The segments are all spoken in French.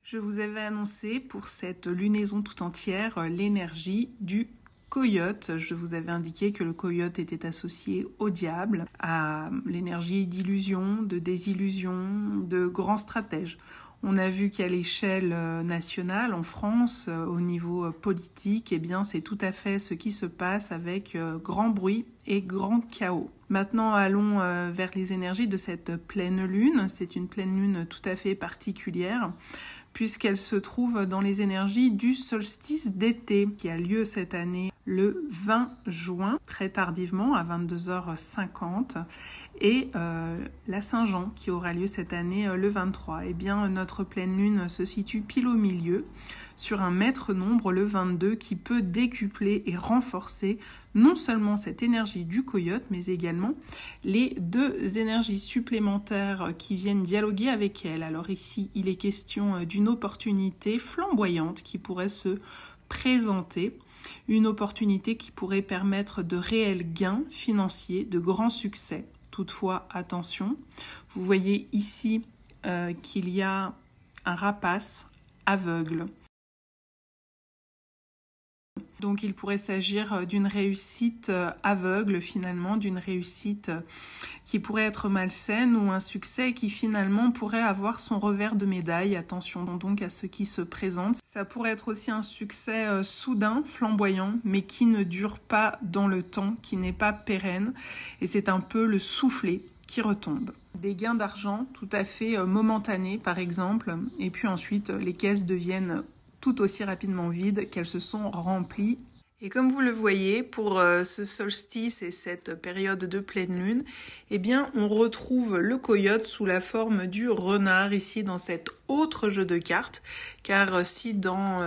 Je vous avais annoncé pour cette lunaison tout entière l'énergie du coyote. Je vous avais indiqué que le coyote était associé au diable, à l'énergie d'illusion, de désillusion, de grand stratège. On a vu qu'à l'échelle nationale, en France, au niveau politique, eh bien, c'est tout à fait ce qui se passe avec grand bruit et grand chaos. Maintenant, allons vers les énergies de cette pleine lune. C'est une pleine lune tout à fait particulière, puisqu'elle se trouve dans les énergies du solstice d'été, qui a lieu cette année le 20 juin, très tardivement, à 22h50, et la Saint-Jean, qui aura lieu cette année le 23. Eh bien, notre pleine lune se situe pile au milieu, sur un maître nombre, le 22, qui peut décupler et renforcer non seulement cette énergie du coyote, mais également les deux énergies supplémentaires qui viennent dialoguer avec elle. Alors ici, il est question d'une opportunité flamboyante qui pourrait se présenter, une opportunité qui pourrait permettre de réels gains financiers, de grands succès. Toutefois, attention, vous voyez ici qu'il y a un rapace aveugle. Donc il pourrait s'agir d'une réussite aveugle finalement, d'une réussite qui pourrait être malsaine ou un succès qui finalement pourrait avoir son revers de médaille. Attention donc à ce qui se présente. Ça pourrait être aussi un succès soudain, flamboyant, mais qui ne dure pas dans le temps, qui n'est pas pérenne. Et c'est un peu le soufflet qui retombe. Des gains d'argent tout à fait momentanés par exemple, et puis ensuite les caisses deviennent tout aussi rapidement vides qu'elles se sont remplies. Et comme vous le voyez, pour ce solstice et cette période de pleine lune, eh bien, on retrouve le coyote sous la forme du renard ici dans cet autre jeu de cartes, car si dans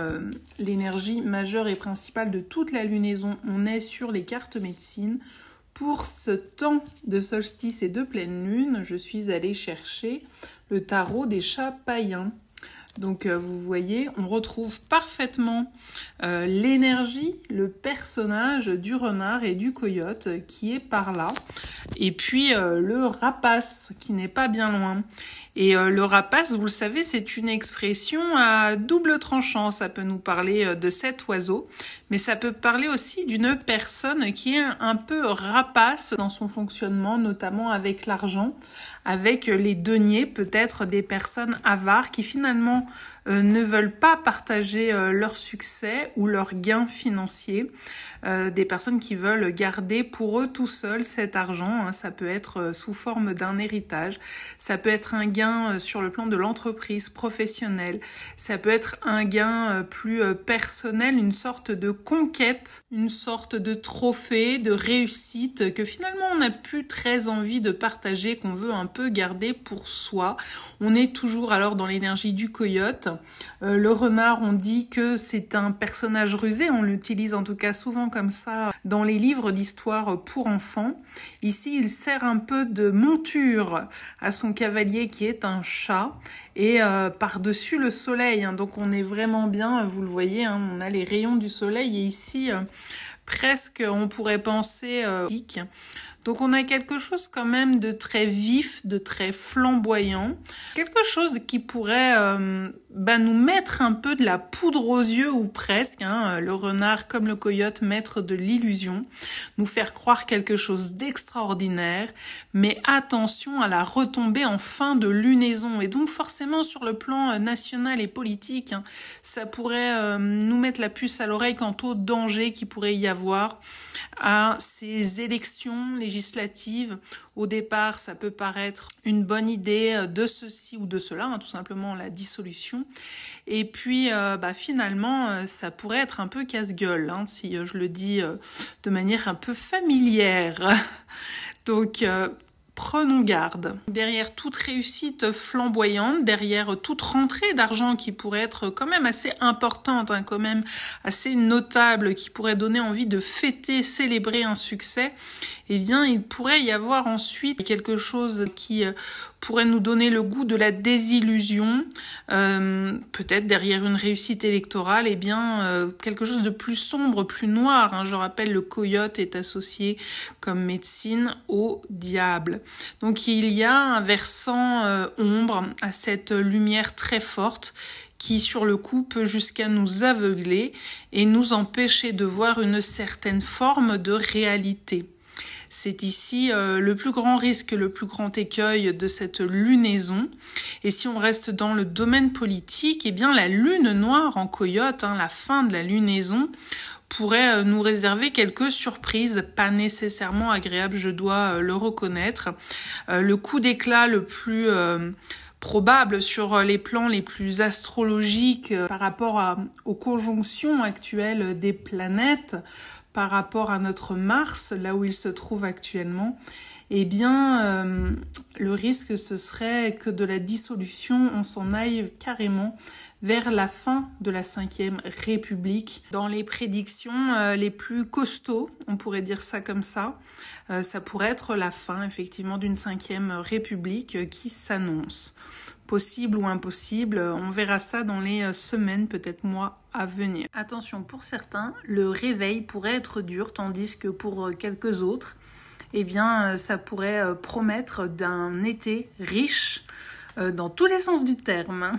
l'énergie majeure et principale de toute la lunaison, on est sur les cartes médecine, pour ce temps de solstice et de pleine lune, je suis allée chercher le tarot des chats païens. Donc vous voyez, on retrouve parfaitement l'énergie, le personnage du renard et du coyote qui est par là. Et puis le rapace qui n'est pas bien loin. Et le rapace, vous le savez, c'est une expression à double tranchant. Ça peut nous parler de cet oiseau, mais ça peut parler aussi d'une personne qui est un peu rapace dans son fonctionnement, notamment avec l'argent, avec les deniers, peut-être des personnes avares qui finalement ne veulent pas partager leur succès ou leurs gains financiers, des personnes qui veulent garder pour eux tout seuls cet argent. Ça peut être sous forme d'un héritage, ça peut être un gain sur le plan de l'entreprise professionnelle, ça peut être un gain plus personnel, une sorte de conquête, une sorte de trophée, de réussite que finalement on n'a plus très envie de partager, qu'on veut un peu garder pour soi. On est toujours alors dans l'énergie du coyote. Le renard, on dit que c'est un personnage rusé, on l'utilise en tout cas souvent comme ça dans les livres d'histoire pour enfants. Ici, il sert un peu de monture à son cavalier qui est un chat et par-dessus le soleil. Donc on est vraiment bien, vous le voyez, on a les rayons du soleil et ici presque on pourrait penser donc on a quelque chose quand même de très vif, de très flamboyant, quelque chose qui pourrait nous mettre un peu de la poudre aux yeux ou presque, le renard comme le coyote, maître de l'illusion, nous faire croire quelque chose d'extraordinaire, mais attention à la retombée en fin de lunaison. Et donc forcément sur le plan national et politique, ça pourrait nous mettre la puce à l'oreille quant au danger qui pourrait y avoir à ces élections législatives. Au départ, ça peut paraître une bonne idée de ceci ou de cela, tout simplement la dissolution. Et puis, finalement, ça pourrait être un peu casse-gueule, si je le dis de manière un peu familière. Donc, prenons garde. Derrière toute réussite flamboyante, derrière toute rentrée d'argent qui pourrait être quand même assez importante, quand même assez notable, qui pourrait donner envie de fêter, célébrer un succès, eh bien, il pourrait y avoir ensuite quelque chose qui pourrait nous donner le goût de la désillusion, peut-être derrière une réussite électorale, eh bien, quelque chose de plus sombre, plus noir. Je rappelle, le coyote est associé comme médecine au diable. Donc il y a un versant ombre à cette lumière très forte qui sur le coup peut jusqu'à nous aveugler et nous empêcher de voir une certaine forme de réalité. C'est ici le plus grand risque, le plus grand écueil de cette lunaison. Et si on reste dans le domaine politique, eh bien la lune noire en coyote, la fin de la lunaison, pourrait nous réserver quelques surprises, pas nécessairement agréables, je dois le reconnaître. Le coup d'éclat le plus probable sur les plans les plus astrologiques par rapport aux conjonctions actuelles des planètes, par rapport à notre Mars, là où il se trouve actuellement, eh bien, le risque, ce serait que de la dissolution, on s'en aille carrément vers la fin de la 5e République. Dans les prédictions les plus costauds, on pourrait dire ça comme ça pourrait être la fin, effectivement, d'une 5e République qui s'annonce. Possible ou impossible, on verra ça dans les semaines, peut-être mois à venir. Attention, pour certains, le réveil pourrait être dur, tandis que pour quelques autres, eh bien, ça pourrait promettre d'un été riche dans tous les sens du terme.